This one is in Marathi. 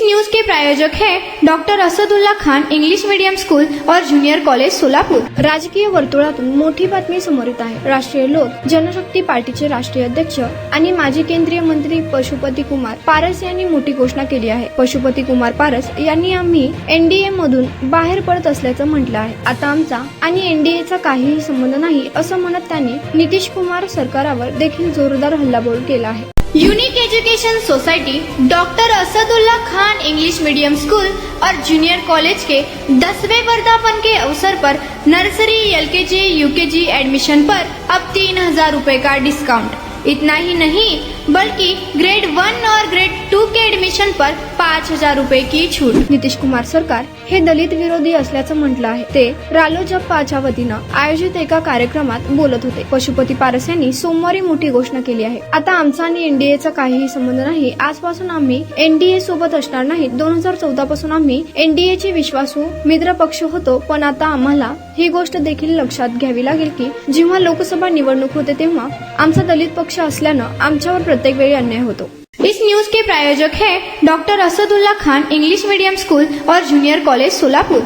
न्यूज के प्रायोजक हैं doctor Asadullah Khan English medium school और जूनियर कॉलेज सोलापूर। राजकीय वर्तुळातून मोठी बातमी समोर येत आहे। राष्ट्रीय लोक जनशक्ती पार्टीचे राष्ट्रीय अध्यक्ष आणि माजी केंद्रीय मंत्री पशुपती कुमार पारस यांनी मोठी घोषणा केली आहे। पशुपती कुमार पारस यांनी आम्ही एनडीए मधून बाहेर पडत असल्याचं म्हटलं आहे। आता आमचा आणि एनडीएचा काहीही संबंध नाही असं म्हणत त्यांनी नितीश कुमार सरकारावर देखील जोरदार हल्लाबोल केला आहे। Unique education society doctor Asadullah Khan English medium school और जूनियर कॉलेज के 10वें वर्धापन के अवसर पर नर्सरी एलकेजी यूकेजी एडमिशन पर अब 3000 रुपए का डिस्काउंट। इतना ही नहीं बल्कि ग्रेड 1 और ग्रेड 2 के एडमिशन पर 5000 रुपए की छूट। नितीश कुमार सरकार हे दलित विरोधी असल्याचं म्हटलं आहे। ते रालोजपाच्या वतीनं आयोजित एका कार्यक्रमात बोलत होते। पशुपती पारस यांनी सोमवारी मोठी घोषणा केली आहे। आता आमचा आणि एनडीएचा काहीही संबंध नाही। आजपासून आम्ही एनडीए सोबत असणार नाही। 2014 पासून आम्ही एनडीएचे विश्वासू मित्र पक्ष होतो, पण आता आम्हाला ही गोष्ट देखील लक्षात घ्यावी लागेल की जेव्हा लोकसभा निवडणूक होते तेव्हा आमचा दलित पक्ष असल्यानं आमच्यावर प्रत्येक वेळी अन्याय होतो। इस न्यूज के प्रायोजक हैं doctor Asadullah Khan English medium school और जूनियर कॉलेज सोलापुर।